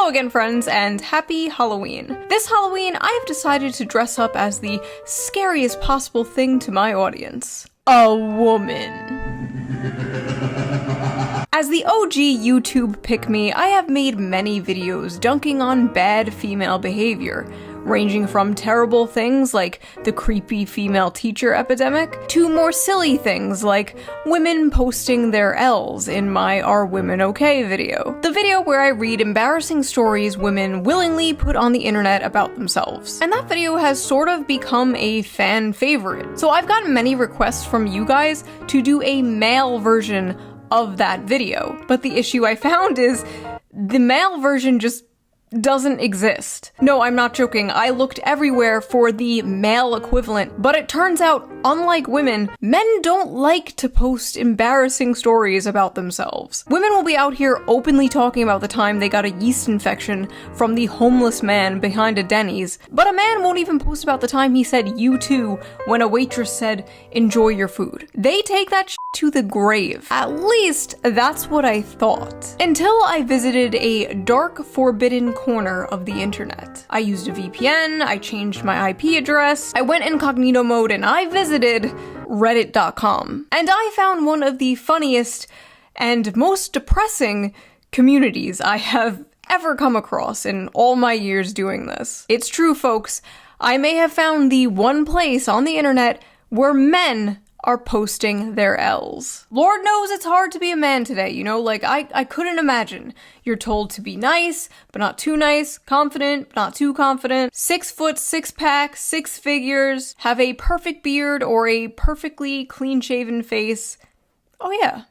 Hello again, friends, and happy Halloween. This Halloween, I have decided to dress up as the scariest possible thing to my audience. A woman. As the OG YouTube pick-me, I have made many videos dunking on bad female behavior, ranging from terrible things like the creepy female teacher epidemic, to more silly things like women posting their L's in my Are Women Okay video. The video where I read embarrassing stories women willingly put on the internet about themselves. And that video has sort of become a fan favorite. So I've gotten many requests from you guys to do a male version of that video. But the issue I found is the male version just doesn't exist. No, I'm not joking. I looked everywhere for the male equivalent, but it turns out, unlike women, men don't like to post embarrassing stories about themselves. Women will be out here openly talking about the time they got a yeast infection from the homeless man behind a Denny's, but a man won't even post about the time he said "you too" when a waitress said "enjoy your food." They take that shit to the grave. At least, that's what I thought. Until I visited a dark, forbidden corner of the internet. I used a VPN, I changed my IP address, I went incognito mode, and I visited reddit.com. And I found one of the funniest and most depressing communities I have ever come across in all my years doing this. It's true, folks. I may have found the one place on the internet where men are posting their L's. Lord knows it's hard to be a man today, you know, like I couldn't imagine. You're told to be nice, but not too nice, confident, but not too confident, 6 foot, 6 pack, 6 figures, have a perfect beard or a perfectly clean-shaven face. Oh yeah,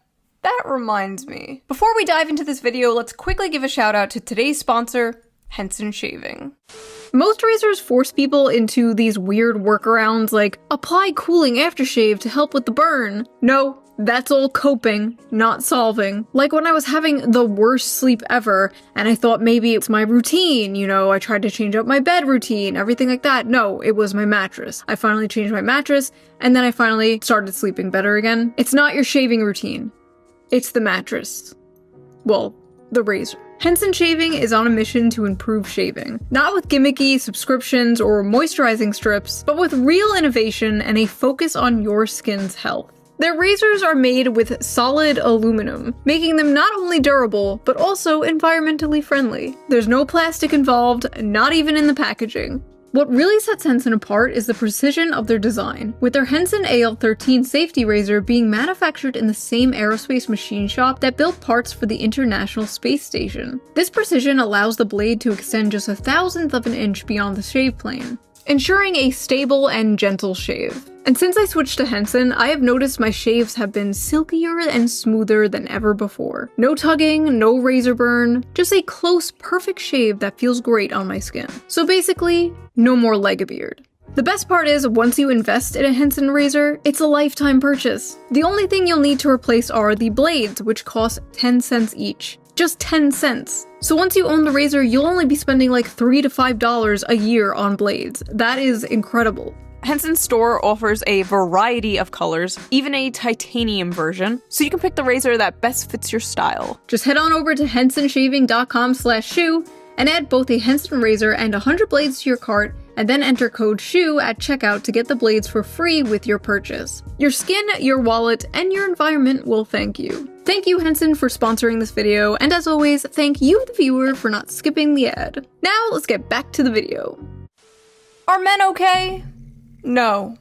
that reminds me. Before we dive into this video, let's quickly give a shout out to today's sponsor, Henson Shaving. Most razors force people into these weird workarounds like apply cooling aftershave to help with the burn. No, that's all coping, not solving. Like when I was having the worst sleep ever and I thought maybe it's my routine, you know, I tried to change up my bed routine, everything like that. No, it was my mattress. I finally changed my mattress and then I finally started sleeping better again. It's not your shaving routine. It's the mattress. Well, the razor. Henson Shaving is on a mission to improve shaving. Not with gimmicky subscriptions or moisturizing strips, but with real innovation and a focus on your skin's health. Their razors are made with solid aluminum, making them not only durable, but also environmentally friendly. There's no plastic involved, not even in the packaging. What really sets Henson apart is the precision of their design, with their Henson AL13 safety razor being manufactured in the same aerospace machine shop that built parts for the International Space Station. This precision allows the blade to extend just 1/1000th of an inch beyond the shave plane, ensuring a stable and gentle shave. And since I switched to Henson, I have noticed my shaves have been silkier and smoother than ever before. No tugging, no razor burn, just a close, perfect shave that feels great on my skin. So basically, no more leg-a-beard. The best part is, once you invest in a Henson razor, it's a lifetime purchase. The only thing you'll need to replace are the blades, which cost 10 cents each. Just 10 cents. So once you own the razor, you'll only be spending like $3 to $5 a year on blades. That is incredible. Henson's store offers a variety of colors, even a titanium version, so you can pick the razor that best fits your style. Just head on over to hensonshaving.com/shoe and add both a Henson razor and 100 blades to your cart, and then enter code SHOE at checkout to get the blades for free with your purchase. Your skin, your wallet, and your environment will thank you. Thank you, Henson, for sponsoring this video, and as always, thank you, the viewer, for not skipping the ad. Now, let's get back to the video. Are men okay? No.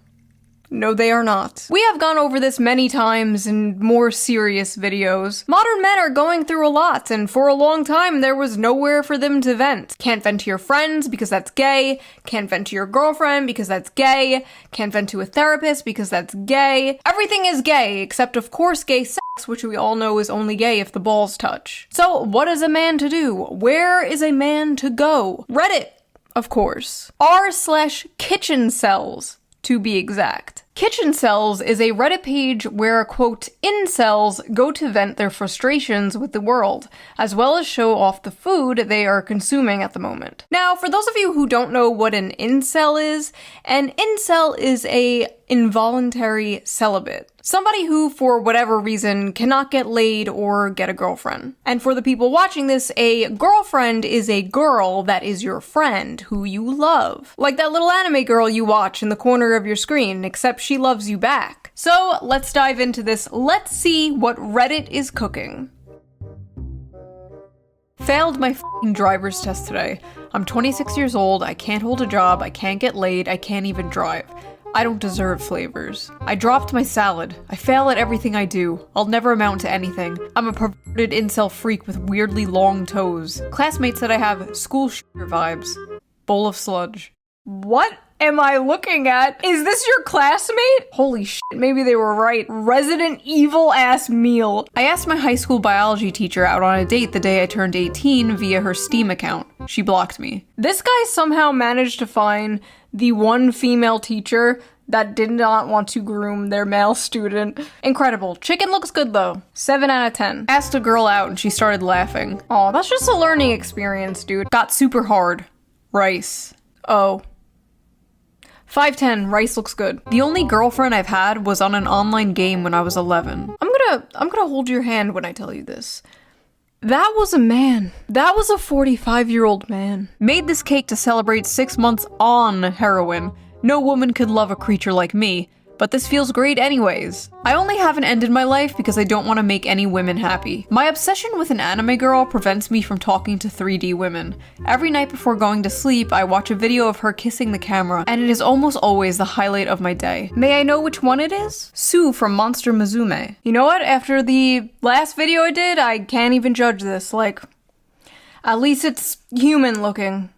No, they are not. We have gone over this many times in more serious videos. Modern men are going through a lot, and for a long time there was nowhere for them to vent. Can't vent to your friends because that's gay. Can't vent to your girlfriend because that's gay. Can't vent to a therapist because that's gay. Everything is gay, except of course gay sex, which we all know is only gay if the balls touch. So what is a man to do? Where is a man to go? Reddit, of course. r/kitchen cells, to be exact. Kitchencels is a Reddit page where, quote, incels go to vent their frustrations with the world, as well as show off the food they are consuming at the moment. Now, for those of you who don't know what an incel is a involuntary celibate. Somebody who, for whatever reason, cannot get laid or get a girlfriend. And for the people watching this, a girlfriend is a girl that is your friend, who you love. Like that little anime girl you watch in the corner of your screen, except she loves you back. So let's dive into this. Let's see what Reddit is cooking. Failed my f***ing driver's test today. I'm 26 years old, I can't hold a job, I can't get laid, I can't even drive. I don't deserve flavors. I dropped my salad. I fail at everything I do. I'll never amount to anything. I'm a perverted incel freak with weirdly long toes. Classmates said I have school shooter vibes. Bowl of sludge. What am I looking at? Is this your classmate? Holy shit, maybe they were right. Resident Evil ass meal. I asked my high school biology teacher out on a date the day I turned 18 via her Steam account. She blocked me. This guy somehow managed to find the one female teacher that did not want to groom their male student. Incredible. Chicken looks good though. 7 out of 10. Asked a girl out and she started laughing. Aw, that's just a learning experience, dude. Got super hard. Rice. Oh. 5'10", rice looks good. The only girlfriend I've had was on an online game when I was 11. I'm gonna hold your hand when I tell you this. That was a man. That was a 45-year-old man. Made this cake to celebrate 6 months on heroin. No woman could love a creature like me, but this feels great anyways. I only haven't ended my life because I don't want to make any women happy. My obsession with an anime girl prevents me from talking to 3D women. Every night before going to sleep, I watch a video of her kissing the camera, and it is almost always the highlight of my day. May I know which one it is? Sue from Monster Musume. You know what? After the last video I did, I can't even judge this. Like, at least it's human looking.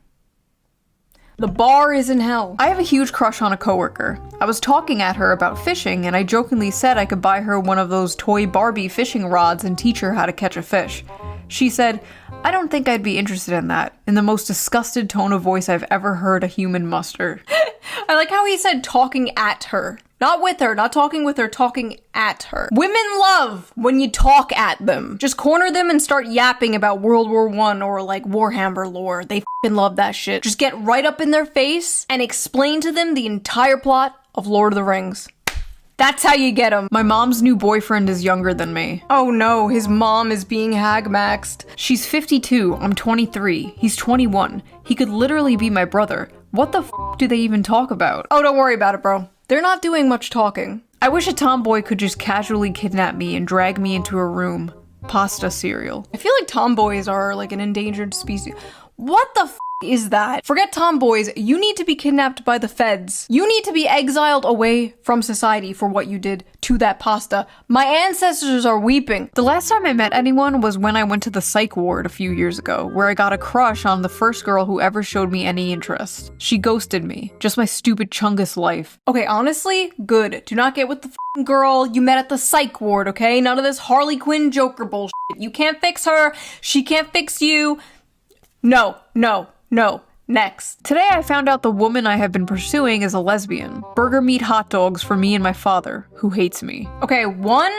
The bar is in hell. I have a huge crush on a coworker. I was talking at her about fishing and I jokingly said I could buy her one of those toy Barbie fishing rods and teach her how to catch a fish. She said, "I don't think I'd be interested in that," in the most disgusted tone of voice I've ever heard a human muster. I like how he said talking at her. Not with her, not talking with her, talking at her. Women love when you talk at them. Just corner them and start yapping about World War I or like Warhammer lore. They f***ing love that shit. Just get right up in their face and explain to them the entire plot of Lord of the Rings. That's how you get them. My mom's new boyfriend is younger than me. Oh no, his mom is being hag-maxed. She's 52, I'm 23, he's 21. He could literally be my brother. What the f*** do they even talk about? Oh, don't worry about it, bro. They're not doing much talking. I wish a tomboy could just casually kidnap me and drag me into a room. Pasta cereal. I feel like tomboys are like an endangered species. What the f*** is that? Forget tomboys, you need to be kidnapped by the feds. You need to be exiled away from society for what you did to that pasta. My ancestors are weeping. The last time I met anyone was when I went to the psych ward a few years ago, where I got a crush on the first girl who ever showed me any interest. She ghosted me. Just my stupid Chungus life. Okay, honestly, good. Do not get with the f***ing girl you met at the psych ward, okay? None of this Harley Quinn Joker bullshit. You can't fix her. She can't fix you. No, no, no. Next. Today I found out the woman I have been pursuing is a lesbian. Burger meat hot dogs for me and my father, who hates me. Okay, 1,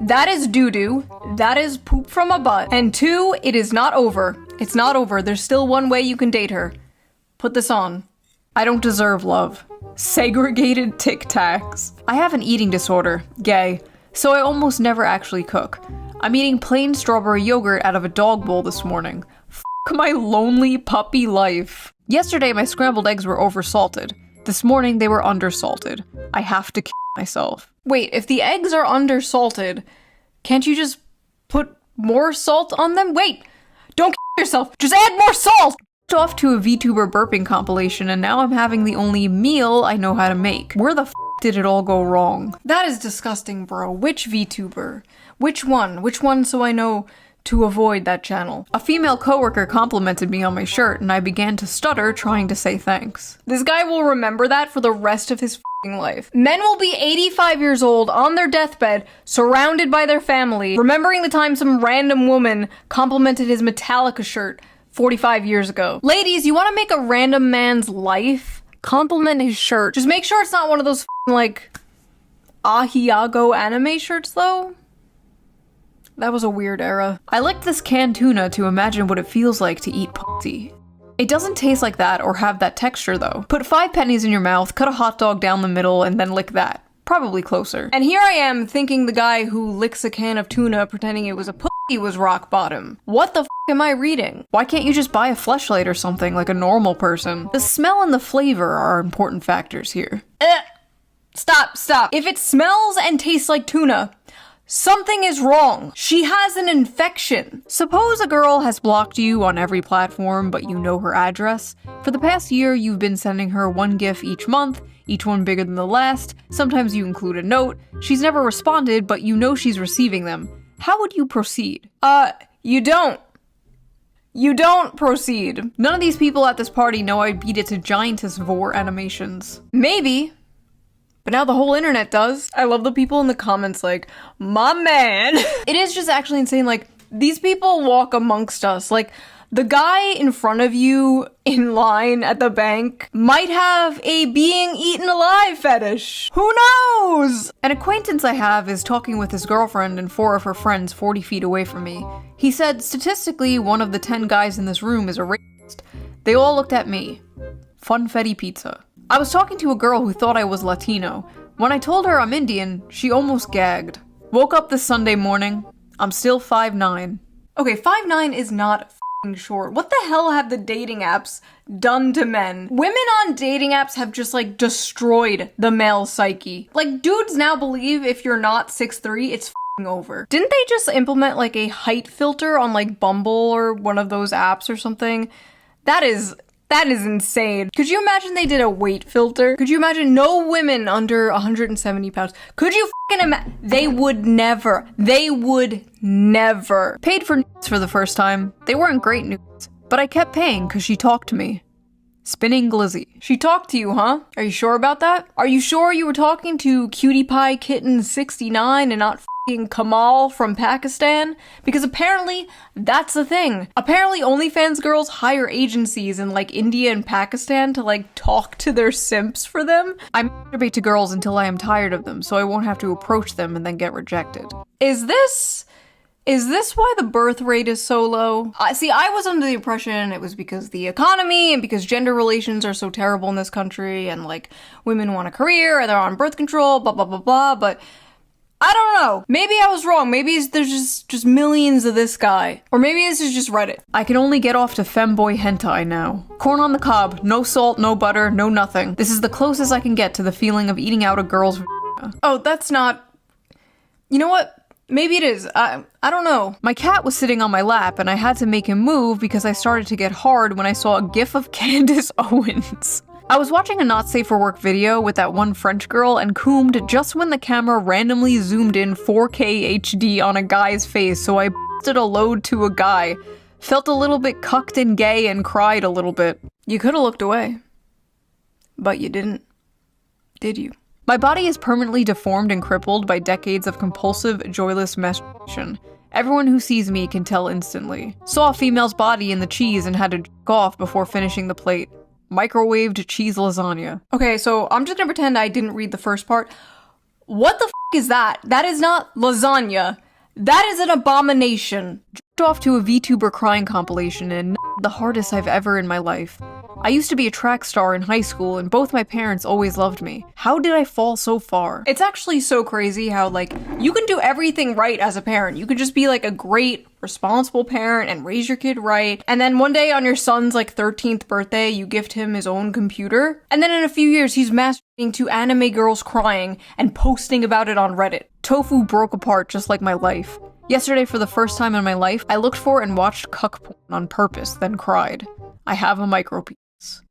that is doo-doo. That is poop from a butt. And 2, it is not over. It's not over. There's still one way you can date her. Put this on. I don't deserve love. Segregated Tic Tacs. I have an eating disorder. Gay. So I almost never actually cook. I'm eating plain strawberry yogurt out of a dog bowl this morning. My lonely puppy life. Yesterday my scrambled eggs were oversalted. This morning they were undersalted. I have to kill myself. Wait, if the eggs are undersalted, can't you just put more salt on them? Wait, don't kill yourself. Just add more salt. Off to a VTuber burping compilation and now I'm having the only meal I know how to make. Where the f did it all go wrong? That is disgusting, bro. Which VTuber? Which one? Which one so I know to avoid that channel? A female coworker complimented me on my shirt and I began to stutter trying to say thanks. This guy will remember that for the rest of his f***ing life. Men will be 85 years old on their deathbed, surrounded by their family, remembering the time some random woman complimented his Metallica shirt 45 years ago. Ladies, you want to make a random man's life? Compliment his shirt. Just make sure it's not one of those like Ahiago anime shirts though? That was a weird era. I licked this canned tuna to imagine what it feels like to eat pussy. It doesn't taste like that or have that texture though. Put 5 pennies in your mouth, cut a hot dog down the middle, and then lick that. Probably closer. And here I am thinking the guy who licks a can of tuna pretending it was a pussy was rock bottom. What the f am I reading? Why can't you just buy a Fleshlight or something like a normal person? The smell and the flavor are important factors here. Stop. If it smells and tastes like tuna, something is wrong. She has an infection. Suppose a girl has blocked you on every platform, but you know her address. For the past year, you've been sending her one GIF each month, each one bigger than the last. Sometimes you include a note. She's never responded, but you know she's receiving them. How would you proceed? You don't. You don't proceed. None of these people at this party know I beat it to Giantess Vor animations. Maybe. But now the whole internet does. I love the people in the comments like, my man. It is just actually insane. Like, these people walk amongst us. Like, the guy in front of you in line at the bank might have a being eaten alive fetish. Who knows? An acquaintance I have is talking with his girlfriend and 4 of her friends 40 feet away from me. He said, statistically, one of the 10 guys in this room is a racist. They all looked at me. Funfetti pizza. I was talking to a girl who thought I was Latino. When I told her I'm Indian, she almost gagged. Woke up this Sunday morning. I'm still 5'9". Okay, 5'9" is not f***ing short. What the hell have the dating apps done to men? Women on dating apps have just like destroyed the male psyche. Like, dudes now believe if you're not 6'3", it's f***ing over. Didn't they just implement like a height filter on like Bumble or one of those apps or something? That is insane. Could you imagine they did a weight filter? Could you imagine no women under 170 pounds? Could you fucking imagine? They would never. Paid for nudes for the first time. They weren't great nudes, but I kept paying because she talked to me. Spinning Glizzy. She talked to you, huh? Are you sure about that? Are you sure you were talking to Cutie Pie Kitten 69 and not f***ing Kamal from Pakistan? Because apparently that's the thing. Apparently OnlyFans girls hire agencies in like India and Pakistan to like talk to their simps for them. I masturbate to girls until I am tired of them, so I won't have to approach them and then get rejected. Is this why the birth rate is so low? See, I was under the impression it was because the economy and because gender relations are so terrible in this country and like women want a career and they're on birth control, blah, blah, blah, blah, but I don't know. Maybe I was wrong. Maybe there's just millions of this guy. Or maybe this is just Reddit. I can only get off to femboy hentai now. Corn on the cob, no salt, no butter, no nothing. This is the closest I can get to the feeling of eating out a girl's vagina. Oh, that's not... You know what? Maybe it is. I don't know. My cat was sitting on my lap and I had to make him move because I started to get hard when I saw a gif of Candace Owens. I was watching a Not Safe for Work video with that one French girl and coomed just when the camera randomly zoomed in 4K HD on a guy's face, so I busted a load to a guy. Felt a little bit cucked and gay and cried a little bit. You could have looked away. But you didn't. Did you? My body is permanently deformed and crippled by decades of compulsive, joyless masturbation. Everyone who sees me can tell instantly. Saw a female's body in the cheese and had to jerk off before finishing the plate. Microwaved cheese lasagna. Okay, so I'm just gonna pretend I didn't read the first part. What the f*** is that? That is not lasagna. That is an abomination. Jerked off to a VTuber crying compilation and the hardest I've ever in my life. I used to be a track star in high school and both my parents always loved me. How did I fall so far? It's actually so crazy how like, you can do everything right as a parent. You can just be like a great, responsible parent and raise your kid right. And then one day on your son's like 13th birthday, you gift him his own computer. And then in a few years, he's masturbating to anime girls crying and posting about it on Reddit. Tofu broke apart just like my life. Yesterday, for the first time in my life, I looked for and watched cuck porn on purpose, then cried. I have a micropenis.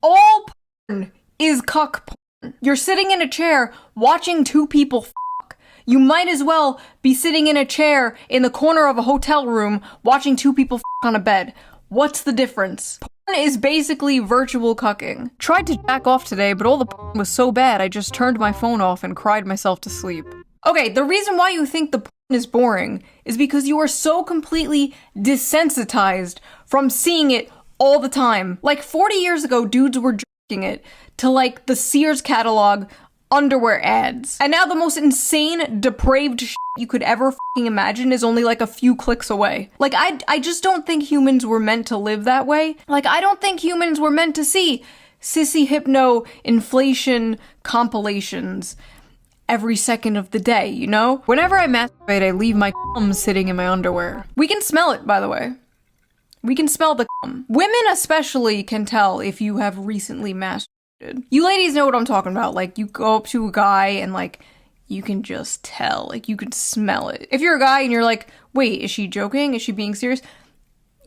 All porn is cuck porn. You're sitting in a chair watching 2 people fuck. You might as well be sitting in a chair in the corner of a hotel room watching 2 people fuck on a bed. What's the difference? Porn is basically virtual cucking. Tried to jack off today, but all the porn was so bad I just turned my phone off and cried myself to sleep. Okay, the reason why you think the porn is boring is because you are so completely desensitized from seeing it all the time. Like 40 years ago, dudes were jerking it to like the Sears catalog underwear ads. And now the most insane, depraved shit you could ever fucking imagine is only like a few clicks away. Like, I just don't think humans were meant to live that way. Like, I don't think humans were meant to see sissy hypno inflation compilations every second of the day, you know? Whenever I masturbate, I leave my cum sitting in my underwear. We can smell it, by the way. We can smell the cum. Women especially can tell if you have recently masturbated. You ladies know what I'm talking about. Like, you go up to a guy and, like, you can just tell. Like, you can smell it. If you're a guy and you're like, wait, is she joking? Is she being serious?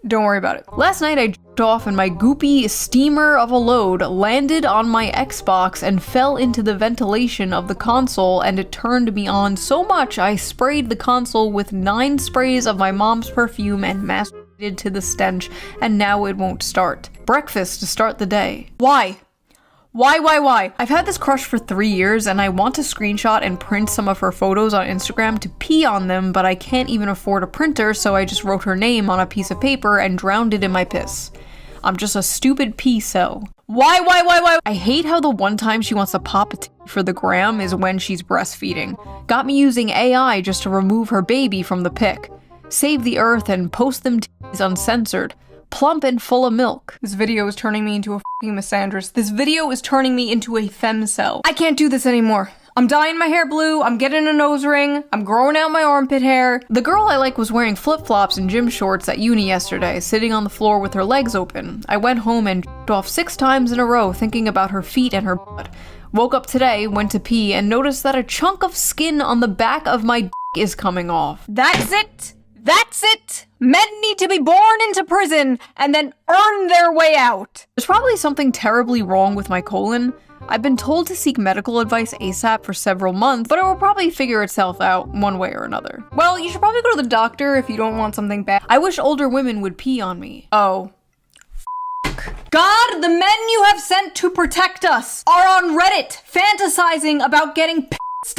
Don't worry about it. Last night I jerked off and my goopy steamer of a load landed on my Xbox and fell into the ventilation of the console, and it turned me on so much I sprayed the console with 9 sprays of my mom's perfume and masturbated to the stench, and now it won't start. Breakfast to start the day. Why? Why? I've had this crush for 3 years and I want to screenshot and print some of her photos on Instagram to pee on them, but I can't even afford a printer, so I just wrote her name on a piece of paper and drowned it in my piss. I'm just a stupid pee cell. Why? I hate how the one time she wants to pop a titty for the gram is when she's breastfeeding. Got me using AI just to remove her baby from the pic. Save the earth and post them titties uncensored. Plump and full of milk. This video is turning me into a fucking misandrist. This video is turning me into a femcel. I can't do this anymore. I'm dyeing my hair blue, I'm getting a nose ring, I'm growing out my armpit hair. The girl I like was wearing flip-flops and gym shorts at uni yesterday, sitting on the floor with her legs open. I went home and jerked off 6 times in a row thinking about her feet and her butt. Woke up today, went to pee, and noticed that a chunk of skin on the back of my dick is coming off. That's it! That's it! Men need to be born into prison and then earn their way out. There's probably something terribly wrong with my colon. I've been told to seek medical advice ASAP for several months, but it will probably figure itself out one way or another. Well, you should probably go to the doctor if you don't want something bad. I wish older women would pee on me. Oh. God, the men you have sent to protect us are on Reddit fantasizing about getting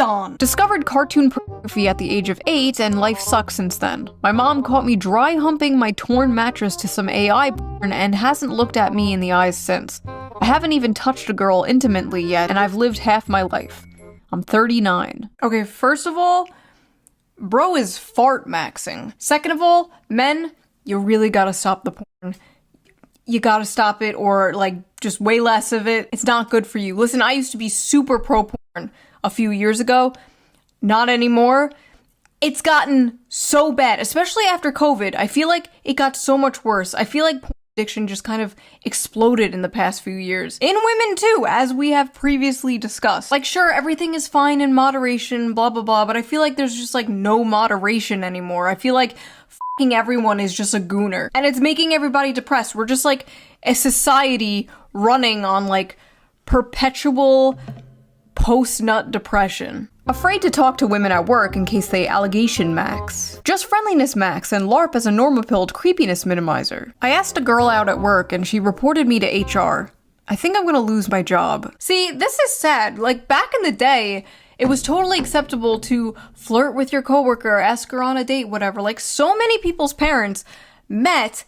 on. Discovered cartoon pornography at the age of 8 and life sucks since then. My mom caught me dry humping my torn mattress to some AI porn and hasn't looked at me in the eyes since. I haven't even touched a girl intimately yet, and I've lived half my life. I'm 39. Okay, first of all, bro is fart maxing. Second of all, men, you really gotta stop the porn. You gotta stop it, or like just way less of it. It's not good for you. Listen, I used to be super pro porn a few years ago. Not anymore. It's gotten so bad, especially after COVID. I feel like it got so much worse. I feel like porn addiction just kind of exploded in the past few years. In women too, as we have previously discussed. Like, sure, everything is fine in moderation, blah blah blah, but I feel like there's just like no moderation anymore. I feel like fucking everyone is just a gooner. And it's making everybody depressed. We're just like a society running on like perpetual post-nut depression. Afraid to talk to women at work in case they allegation max. Just friendliness max and LARP as a normapilled creepiness minimizer. I asked a girl out at work and she reported me to HR. I think I'm gonna lose my job. See, this is sad. Like, back in the day, it was totally acceptable to flirt with your coworker, ask her on a date, whatever. Like, so many people's parents met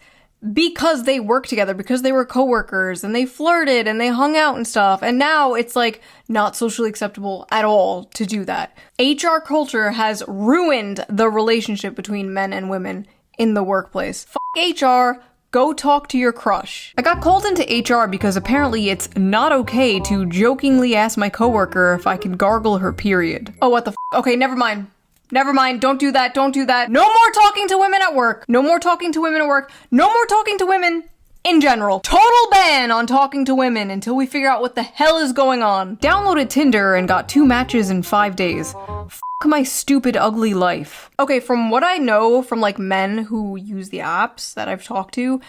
because they worked together, because they were coworkers, and they flirted and they hung out and stuff. And now it's like not socially acceptable at all to do that. HR culture has ruined the relationship between men and women in the workplace. Fuck HR. Go talk to your crush. I got called into HR because apparently it's not okay to jokingly ask my coworker if I can gargle her period. Oh, what the f? Okay, never mind. Never mind, don't do that, don't do that. No more talking to women at work. No more talking to women at work. No more talking to women in general. Total ban on talking to women until we figure out what the hell is going on. Downloaded Tinder and got 2 matches in 5 days. F my stupid, ugly life. Okay, from what I know from like men who use the apps that I've talked to,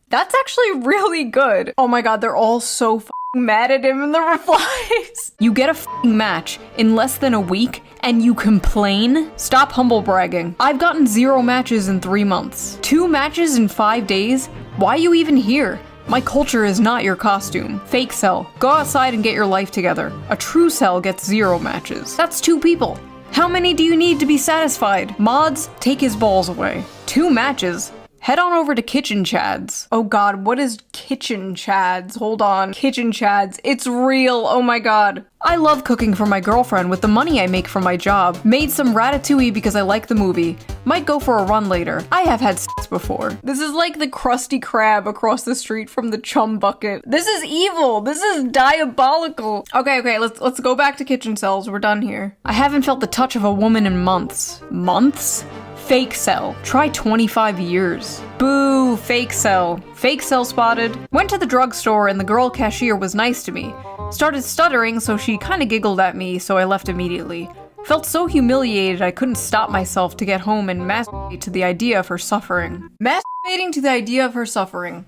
that's actually really good. Oh my god, they're all so mad at him in the replies. You get a match in less than a week and you complain? Stop humble bragging. I've gotten 0 matches in 3 months. 2 matches in 5 days? Why are you even here? My culture is not your costume. Fake cell. Go outside and get your life together. A true cell gets 0 matches. That's 2 people. How many do you need to be satisfied? Mods, take his balls away. 2 matches? Head on over to Kitchen Chads. Oh god, what is Kitchen Chads? Hold on. Kitchen Chads. It's real. Oh my god. I love cooking for my girlfriend with the money I make from my job. Made some ratatouille because I like the movie. Might go for a run later. I have had sex before. This is like the Krusty Krab across the street from the Chum Bucket. This is evil. This is diabolical. Okay, let's go back to kitchen cells. We're done here. I haven't felt the touch of a woman in months. Months? Fake cell. Try 25 years. Boo, fake cell. Fake cell spotted. Went to the drugstore and the girl cashier was nice to me. Started stuttering, so she kinda giggled at me, so I left immediately. Felt so humiliated I couldn't stop myself to get home and masturbate to the idea of her suffering. Masturbating to the idea of her suffering.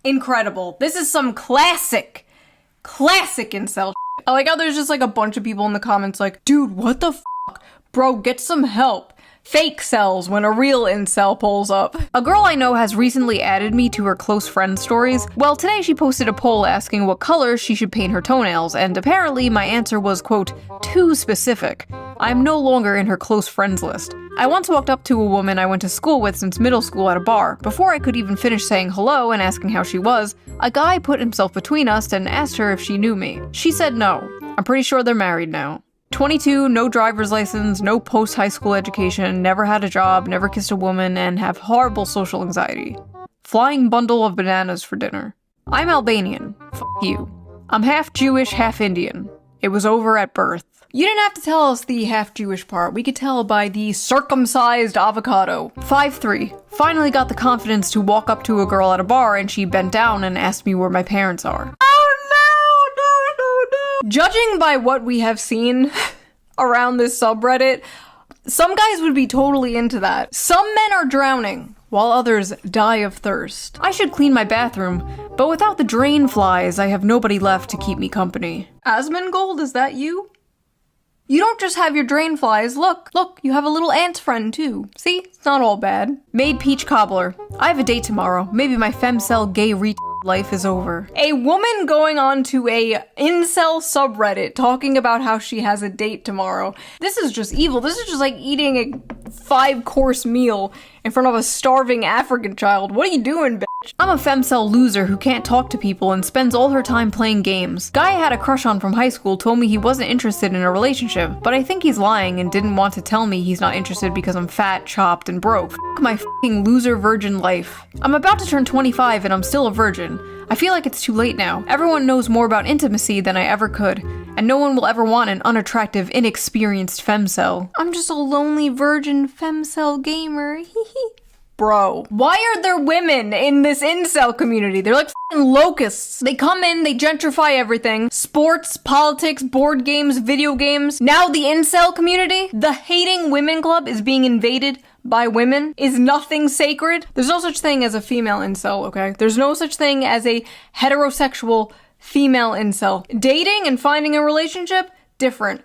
Incredible. This is some classic incel shit. I like how there's just like a bunch of people in the comments like, dude, what the fuck? Bro, get some help. Fake cells when a real incel pulls up. A girl I know has recently added me to her close friend stories. Well, today she posted a poll asking what color she should paint her toenails, and apparently my answer was, quote, too specific. I'm no longer in her close friends list. I once walked up to a woman I went to school with since middle school at a bar. Before I could even finish saying hello and asking how she was, a guy put himself between us and asked her if she knew me. She said no. I'm pretty sure they're married now. 22, no driver's license, no post-high school education, never had a job, never kissed a woman, and have horrible social anxiety. Flying bundle of bananas for dinner. I'm Albanian. F you. I'm half Jewish, half Indian. It was over at birth. You didn't have to tell us the half Jewish part. We could tell by the circumcised avocado. 5'3". Finally got the confidence to walk up to a girl at a bar and she bent down and asked me where my parents are. Judging by what we have seen around this subreddit, some guys would be totally into that. Some men are drowning, while others die of thirst. I should clean my bathroom, but without the drain flies, I have nobody left to keep me company. Asmongold, is that you? You don't just have your drain flies. Look, you have a little ant friend too. See? It's not all bad. Made peach cobbler. I have a date tomorrow. Maybe my femcel gay life is over. A woman going on to a incel subreddit talking about how she has a date tomorrow. This is just evil. This is just like eating a 5-course meal in front of a starving African child. What are you doing, bitch? I'm a femcel loser who can't talk to people and spends all her time playing games. Guy I had a crush on from high school told me he wasn't interested in a relationship, but I think he's lying and didn't want to tell me he's not interested because I'm fat, chopped, and broke. F my f***ing loser virgin life. I'm about to turn 25 and I'm still a virgin. I feel like it's too late now. Everyone knows more about intimacy than I ever could, and no one will ever want an unattractive, inexperienced femcel. I'm just a lonely virgin femcel gamer. Bro, why are there women in this incel community? They're like f***ing locusts. They come in, they gentrify everything. Sports, politics, board games, video games. Now the incel community, the hating women club is being invaded by women. Is nothing sacred? There's no such thing as a female incel, okay? There's no such thing as a heterosexual female incel. Dating and finding a relationship, different.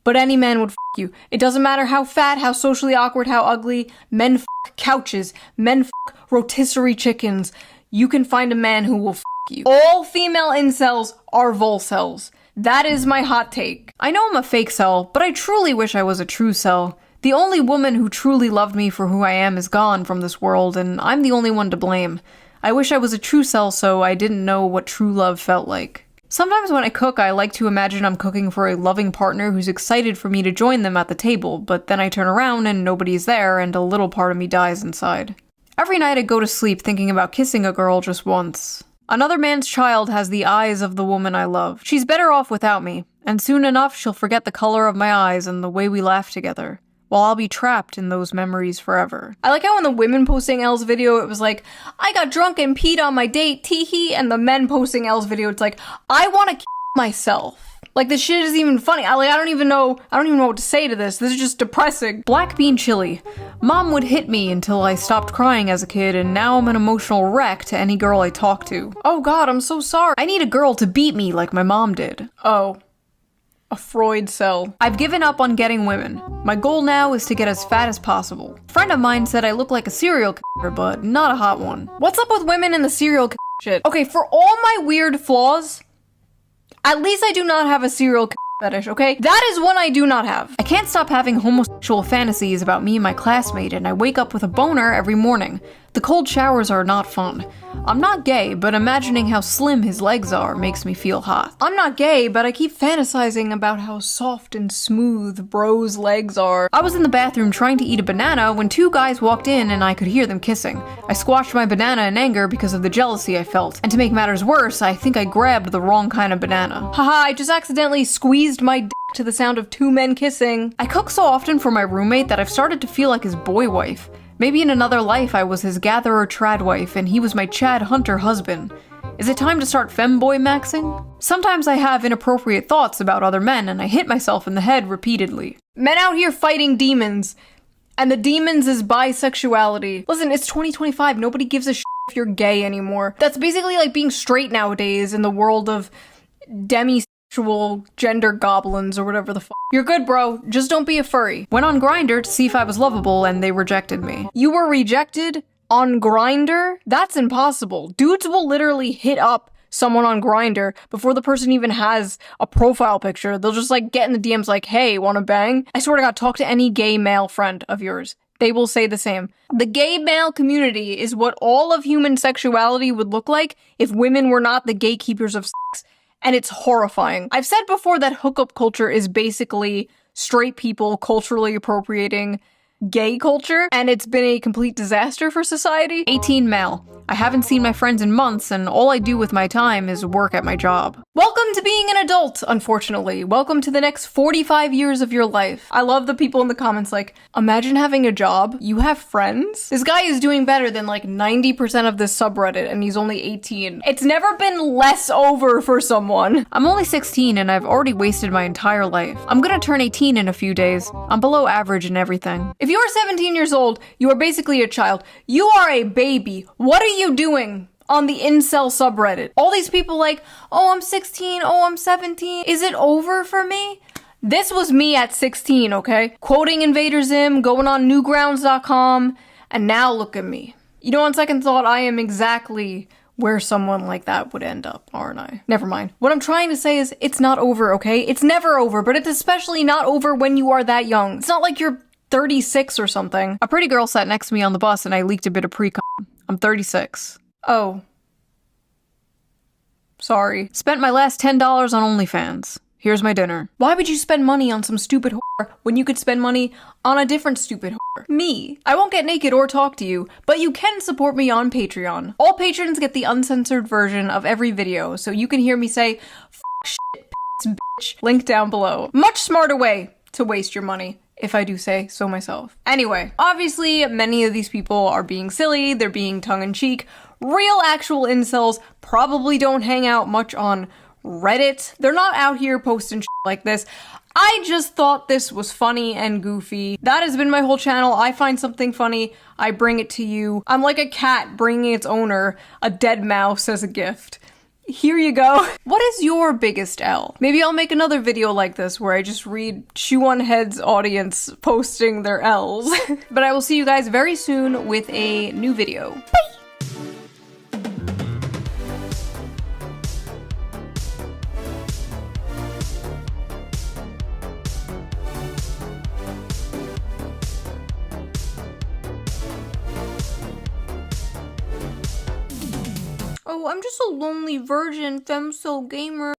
But any man would f*** you. It doesn't matter how fat, how socially awkward, how ugly. Men f*** couches. Men f*** rotisserie chickens. You can find a man who will f*** you. All female incels are volcels. That is my hot take. I know I'm a fake cell, but I truly wish I was a true cell. The only woman who truly loved me for who I am is gone from this world, and I'm the only one to blame. I wish I was a true cell so I didn't know what true love felt like. Sometimes when I cook, I like to imagine I'm cooking for a loving partner who's excited for me to join them at the table, but then I turn around and nobody's there and a little part of me dies inside. Every night I go to sleep thinking about kissing a girl just once. Another man's child has the eyes of the woman I love. She's better off without me, and soon enough she'll forget the color of my eyes and the way we laugh together, while I'll be trapped in those memories forever. I like how in the women posting Elle's video, it was like, I got drunk and peed on my date, teehee, and the men posting Elle's video, it's like, I wanna kill myself. Like, this shit isn't even funny. I don't even know what to say to this. This is just depressing. Black bean chili. Mom would hit me until I stopped crying as a kid, and now I'm an emotional wreck to any girl I talk to. Oh god, I'm so sorry. I need a girl to beat me like my mom did. Oh. A Freud cell. I've given up on getting women. My goal now is to get as fat as possible. A friend of mine said I look like a serial killer, but not a hot one. What's up with women in the serial killer shit? Okay, for all my weird flaws, at least I do not have a serial killer fetish, okay? That is one I do not have. I can't stop having homosexual fantasies about me and my classmate, and I wake up with a boner every morning. The cold showers are not fun. I'm not gay, but imagining how slim his legs are makes me feel hot. I'm not gay, but I keep fantasizing about how soft and smooth bros' legs are. I was in the bathroom trying to eat a banana when two guys walked in and I could hear them kissing. I squashed my banana in anger because of the jealousy I felt. And to make matters worse, I think I grabbed the wrong kind of banana. Haha, I just accidentally squeezed my dick to the sound of two men kissing. I cook so often for my roommate that I've started to feel like his boy wife. Maybe in another life I was his gatherer trad wife and he was my Chad Hunter husband. Is it time to start femboy maxing? Sometimes I have inappropriate thoughts about other men and I hit myself in the head repeatedly. Men out here fighting demons. And the demons is bisexuality. Listen, it's 2025. Nobody gives a shit if you're gay anymore. That's basically like being straight nowadays in the world of demisexual gender goblins or whatever the fuck. You're good, bro. Just don't be a furry. Went on Grindr to see if I was lovable and they rejected me. You were rejected on Grindr? That's impossible. Dudes will literally hit up someone on Grindr before the person even has a profile picture. They'll just like get in the DMs like, hey, wanna bang? I swear to God, talk to any gay male friend of yours. They will say the same. The gay male community is what all of human sexuality would look like if women were not the gatekeepers of sex. And it's horrifying. I've said before that hookup culture is basically straight people culturally appropriating gay culture, and it's been a complete disaster for society. 18 male. I haven't seen my friends in months, and all I do with my time is work at my job. Welcome to being an adult, unfortunately. Welcome to the next 45 years of your life. I love the people in the comments like, imagine having a job, you have friends? This guy is doing better than like 90% of this subreddit, and he's only 18. It's never been less over for someone. I'm only 16, and I've already wasted my entire life. I'm gonna turn 18 in a few days. I'm below average in everything. If you're 17 years old, you are basically a child. You are a baby. What are you doing on the incel subreddit? All these people like, oh, I'm 16, oh, I'm 17. Is it over for me? This was me at 16, okay? Quoting Invader Zim, going on newgrounds.com, and now look at me. You know, on second thought, I am exactly where someone like that would end up, aren't I? Never mind. What I'm trying to say is, it's not over, okay? It's never over, but it's especially not over when you are that young. It's not like you're 36 or something. A pretty girl sat next to me on the bus and I leaked a bit of pre-cum. I'm 36. Oh. Sorry. Spent my last $10 on OnlyFans. Here's my dinner. Why would you spend money on some stupid whore when you could spend money on a different stupid whore? Me. I won't get naked or talk to you, but you can support me on Patreon. All patrons get the uncensored version of every video, so you can hear me say, f shit, bitch, link down below. Much smarter way to waste your money, if I do say so myself. Anyway, obviously many of these people are being silly, they're being tongue-in-cheek. Real actual incels probably don't hang out much on Reddit. They're not out here posting shit like this. I just thought this was funny and goofy. That has been my whole channel. I find something funny, I bring it to you. I'm like a cat bringing its owner a dead mouse as a gift. Here you go. What is your biggest L? Maybe I'll make another video like this where I just read Chew on Head's audience posting their L's. But I will see you guys very soon with a new video. Bye! Oh, I'm just a lonely virgin, femcel gamer.